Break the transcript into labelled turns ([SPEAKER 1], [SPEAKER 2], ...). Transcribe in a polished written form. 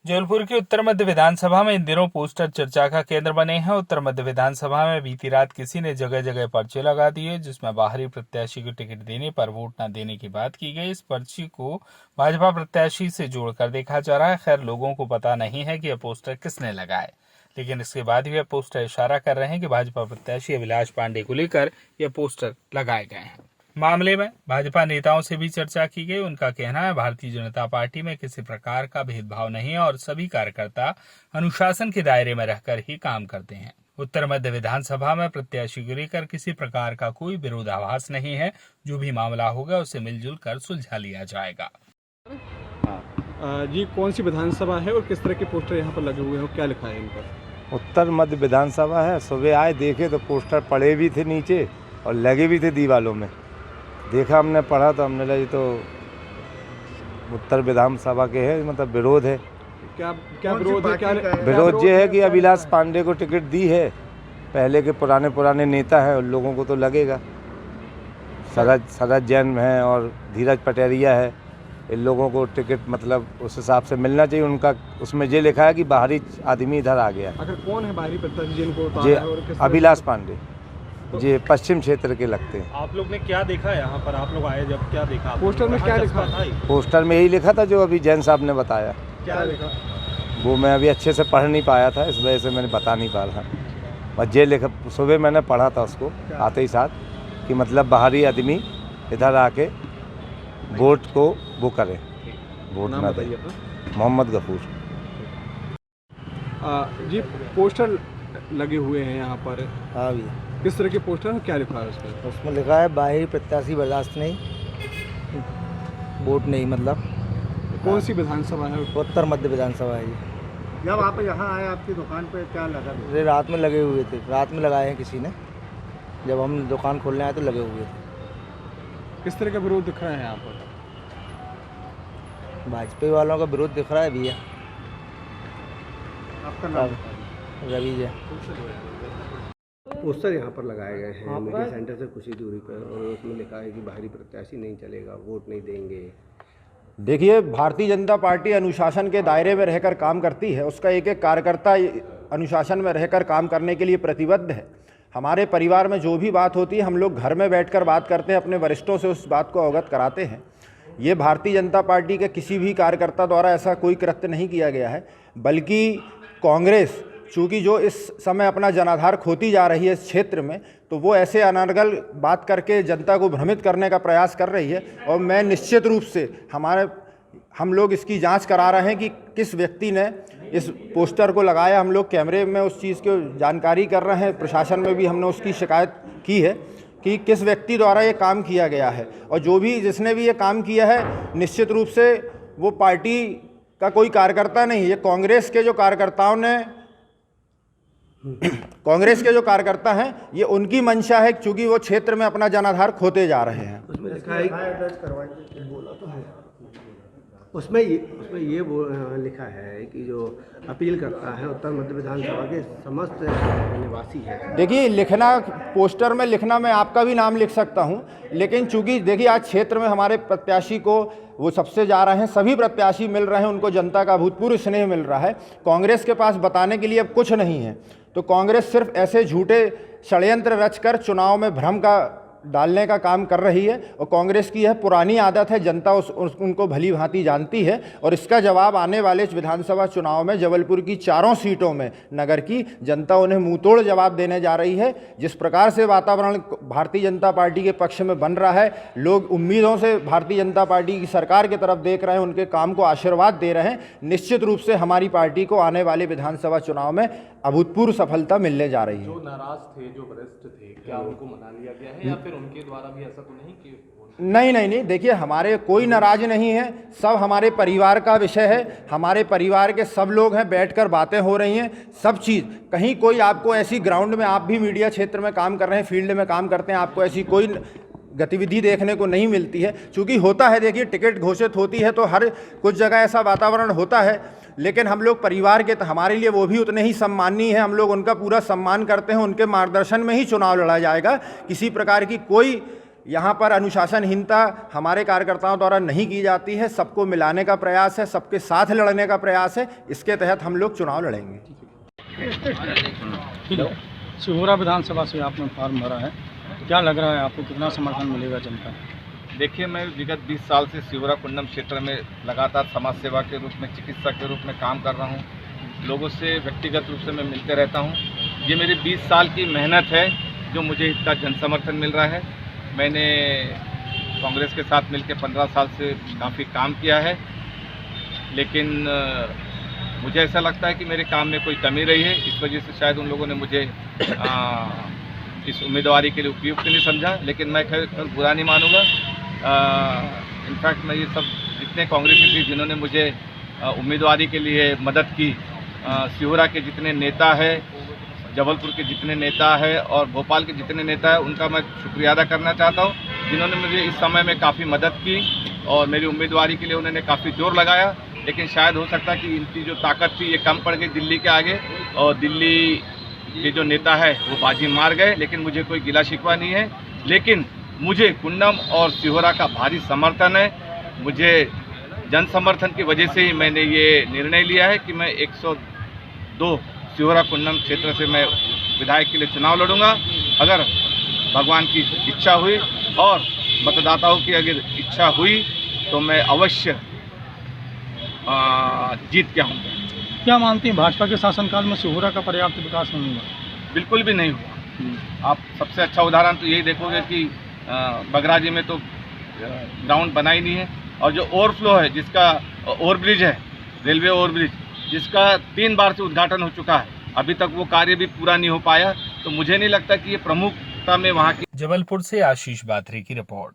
[SPEAKER 1] जबलपुर की उत्तर मध्य विधानसभा में इन दिनों पोस्टर चर्चा का केंद्र बने हैं। उत्तर मध्य विधानसभा में बीती रात किसी ने जगह जगह पर्चे लगा दिए, जिसमें बाहरी प्रत्याशी को टिकट देने पर वोट न देने की बात की गई। इस पर्ची को भाजपा प्रत्याशी से जोड़कर देखा जा रहा है। खैर, लोगों को पता नहीं है कि यह पोस्टर किसने लगाए, लेकिन इसके बाद भी यह पोस्टर इशारा कर रहे हैं कि भाजपा प्रत्याशी अभिलाष पांडे को लेकर यह पोस्टर लगाए गए हैं। मामले में भाजपा नेताओं से भी चर्चा की गई। उनका कहना है, भारतीय जनता पार्टी में किसी प्रकार का भेदभाव नहीं है और सभी कार्यकर्ता अनुशासन के दायरे में रहकर ही काम करते हैं। उत्तर मध्य विधानसभा में प्रत्याशी को लेकर किसी प्रकार का कोई विरोधाभास नहीं है। जो भी मामला होगा उसे मिलजुल कर सुलझा लिया जाएगा।
[SPEAKER 2] जी, कौन सी विधानसभा है और किस तरह के पोस्टर यहाँ पर लगे हुए हैं, क्या लिखा है इन पर?
[SPEAKER 3] उत्तर मध्य विधानसभा है। सुबह आए देखे तो पोस्टर पड़े भी थे नीचे और लगे भी थे दीवालों में। देखा, हमने पढ़ा तो हमने लगा तो उत्तर विधानसभा के है, मतलब विरोध है।
[SPEAKER 2] क्या विरोध है? क्या
[SPEAKER 3] विरोध ये है कि अभिलाष पांडे को टिकट दी है। पहले के पुराने नेता हैं, उन लोगों को तो लगेगा। शरद जैन है और धीरज पटेरिया है, इन लोगों को टिकट मतलब उस हिसाब से मिलना चाहिए। उनका उसमें ये लिखा है कि बाहरी आदमी इधर आ गया।
[SPEAKER 2] अगर कौन है बाहरी प्रत्याशी जिनको?
[SPEAKER 3] ये अभिलाष पांडे, ये पश्चिम क्षेत्र के लगते हैं।
[SPEAKER 2] आप लोग ने क्या देखा यहाँ पर? आप लोग आए जब क्या देखा? पोस्टर में क्या लिखा था?
[SPEAKER 3] पोस्टर में यही लिखा था जो अभी जैन साहब ने बताया।
[SPEAKER 2] क्या लिखा?
[SPEAKER 3] वो मैं अभी अच्छे से पढ़ नहीं पाया था, इस वजह से मैंने बता नहीं पा रहा। बस ये लिखा, सुबह मैंने पढ़ा था उसको आते ही साथ, कि मतलब बाहरी आदमी इधर आके वोट को वो करे, वोट ना दे। मोहम्मद गफूर।
[SPEAKER 2] जी, पोस्टर लगे हुए हैं यहाँ पर।
[SPEAKER 4] हाँ भैया।
[SPEAKER 2] किस तरह के पोस्टर हैं, क्या लिखा है उसमें?
[SPEAKER 4] उसमें लिखा है बाहरी प्रत्याशी बर्दाश्त नहीं, वोट नहीं। मतलब
[SPEAKER 2] कौन सी विधानसभा है?
[SPEAKER 4] उत्तर मध्य विधानसभा है ये।
[SPEAKER 5] जब आप यहाँ आए आपकी दुकान पे क्या लगा?
[SPEAKER 4] ये रात में लगे हुए थे, रात में लगाए हैं किसी ने। जब हम दुकान खोलने आए तो लगे हुए थे।
[SPEAKER 2] किस तरह का विरोध दिख रहा है यहाँ पर?
[SPEAKER 4] भाजपा वालों का विरोध दिख रहा है भैया।
[SPEAKER 5] आपका नाम?
[SPEAKER 4] रवि जी।
[SPEAKER 5] पोस्टर यहाँ पर लगाए गए हैं मीडिया सेंटर से कुछ ही दूरी पर, और उसमें लिखा है कि बाहरी प्रत्याशी नहीं चलेगा, वोट नहीं देंगे।
[SPEAKER 6] देखिए, भारतीय जनता पार्टी अनुशासन के दायरे में रहकर काम करती है। उसका एक एक कार्यकर्ता अनुशासन में रहकर काम करने के लिए प्रतिबद्ध है। हमारे परिवार में जो भी बात होती है, हम लोग घर में बैठकर बात करते हैं, अपने वरिष्ठों से उस बात को अवगत कराते हैं। ये भारतीय जनता पार्टी के किसी भी कार्यकर्ता द्वारा ऐसा कोई कृत्य नहीं किया गया है, बल्कि कांग्रेस चूँकि जो इस समय अपना जनाधार खोती जा रही है इस क्षेत्र में, तो वो ऐसे अनर्गल बात करके जनता को भ्रमित करने का प्रयास कर रही है। और मैं निश्चित रूप से हम लोग इसकी जांच करा रहे हैं कि किस व्यक्ति ने इस पोस्टर को लगाया। हम लोग कैमरे में उस चीज़ की जानकारी कर रहे हैं। प्रशासन में भी हमने उसकी शिकायत की है कि किस व्यक्ति द्वारा ये काम किया गया है। और जिसने भी ये काम किया है, निश्चित रूप से वो पार्टी का कोई कार्यकर्ता नहीं है। ये कांग्रेस के जो कार्यकर्ता हैं, ये उनकी मंशा है, क्योंकि वो क्षेत्र में अपना जनाधार खोते जा रहे हैं।
[SPEAKER 5] उसमें लिखा है, बोला तो है, उसमें ये लिखा है कि जो अपील करता है उत्तर मध्य विधानसभा के समस्त निवासी है।
[SPEAKER 6] देखिए, पोस्टर में लिखना, मैं आपका भी नाम लिख सकता हूं, लेकिन चूंकि देखिए आज क्षेत्र में हमारे प्रत्याशी को वो सबसे जा रहे हैं, सभी प्रत्याशी मिल रहे हैं, उनको जनता का अभूतपूर्व स्नेह मिल रहा है। कांग्रेस के पास बताने के लिए अब कुछ नहीं है, तो कांग्रेस सिर्फ ऐसे झूठे षड्यंत्र रचकर चुनाव में भ्रम का डालने का काम कर रही है। और कांग्रेस की यह पुरानी आदत है, जनता उनको भली भांति जानती है। और इसका जवाब आने वाले विधानसभा चुनाव में जबलपुर की चारों सीटों में नगर की जनता उन्हें मुंहतोड़ जवाब देने जा रही है। जिस प्रकार से वातावरण भारतीय जनता पार्टी के पक्ष में बन रहा है, लोग उम्मीदों से भारतीय जनता पार्टी की सरकार की तरफ देख रहे हैं, उनके काम को आशीर्वाद दे रहे हैं। निश्चित रूप से हमारी पार्टी को आने वाले विधानसभा चुनाव में अभूतपूर्व सफलता मिलने जा रही है।
[SPEAKER 2] जो नाराज थे, जो वरिष्ठ थे, क्या उनको मना लिया गया है या फिर उनके द्वारा भी ऐसा तो नहीं कि?
[SPEAKER 6] नहीं, देखिए, हमारे कोई नाराज नहीं है, सब हमारे परिवार का विषय है। हमारे परिवार के सब लोग हैं, बैठकर बातें हो रही हैं, सब चीज़। कहीं कोई आपको ऐसी ग्राउंड में, आप भी मीडिया क्षेत्र में काम कर रहे हैं, फील्ड में काम करते हैं, आपको ऐसी कोई गतिविधि देखने को नहीं मिलती है। चूँकि होता है, देखिए, टिकट घोषित होती है तो हर कुछ जगह ऐसा वातावरण होता है, लेकिन हम लोग परिवार के, तो हमारे लिए वो भी उतने ही सम्माननीय हैं। हम लोग उनका पूरा सम्मान करते हैं, उनके मार्गदर्शन में ही चुनाव लड़ा जाएगा। किसी प्रकार की कोई यहाँ पर अनुशासनहीनता हमारे कार्यकर्ताओं द्वारा नहीं की जाती है, सबको मिलाने का प्रयास है, सबके साथ लड़ने का प्रयास है। इसके तहत हम लोग चुनाव लड़ेंगे।
[SPEAKER 7] सिहोरा विधानसभा से आपने फॉर्म भरा है, क्या लग रहा है आपको, कितना समर्थन मिलेगा जनता?
[SPEAKER 8] देखिए, मैं विगत 20 साल से सिहोरा कुंडम क्षेत्र में लगातार समाज सेवा के रूप में, चिकित्सक के रूप में काम कर रहा हूँ। लोगों से व्यक्तिगत रूप से मैं मिलते रहता हूँ। ये मेरी 20 साल की मेहनत है जो मुझे इतना जन समर्थन मिल रहा है। मैंने कांग्रेस के साथ मिलकर 15 साल से काफ़ी काम किया है, लेकिन मुझे ऐसा लगता है कि मेरे काम में कोई कमी रही है। इस वजह से शायद उन लोगों ने मुझे इस उम्मीदवारी के लिए उपयुक्त नहीं समझा, लेकिन मैं खैर बुरा नहीं मानूंगा। इनफैक्ट मैं ये सब जितने कांग्रेसी थे जिन्होंने मुझे उम्मीदवारी के लिए मदद की, सिहोरा के जितने नेता हैं, जबलपुर के जितने नेता हैं और भोपाल के जितने नेता हैं, उनका मैं शुक्रिया अदा करना चाहता हूँ, जिन्होंने मुझे इस समय में काफ़ी मदद की और मेरी उम्मीदवारी के लिए उन्होंने काफ़ी जोर लगाया। लेकिन शायद हो सकता है कि इनकी जो ताकत थी ये कम पड़ गई दिल्ली के आगे, और दिल्ली के जो नेता है वो बाजी मार गए। लेकिन मुझे कोई गिला शिकवा नहीं है, लेकिन मुझे कुंडम और सिहोरा का भारी समर्थन है। मुझे जन समर्थन की वजह से ही मैंने ये निर्णय लिया है कि मैं 102 सिहोरा कुंडम क्षेत्र से मैं विधायक के लिए चुनाव लड़ूंगा। अगर भगवान की इच्छा हुई और मतदाताओं की अगर इच्छा हुई तो मैं अवश्य जीत के आऊँगा।
[SPEAKER 7] क्या मानती हैं भाजपा के शासनकाल में सिहोरा का पर्याप्त विकास नहीं हुआ?
[SPEAKER 8] बिल्कुल भी नहीं हुआ। आप सबसे अच्छा उदाहरण तो यही देखोगे कि बगराजी में तो ग्राउंड बना ही नहीं है, और जो ओवरफ्लो है, जिसका ओवरब्रिज है, रेलवे ओवरब्रिज, जिसका 3 बार से उद्घाटन हो चुका है, अभी तक वो कार्य भी पूरा नहीं हो पाया। तो मुझे नहीं लगता कि ये प्रमुखता में वहाँ की।
[SPEAKER 1] जबलपुर से आशीष बात्रे की रिपोर्ट।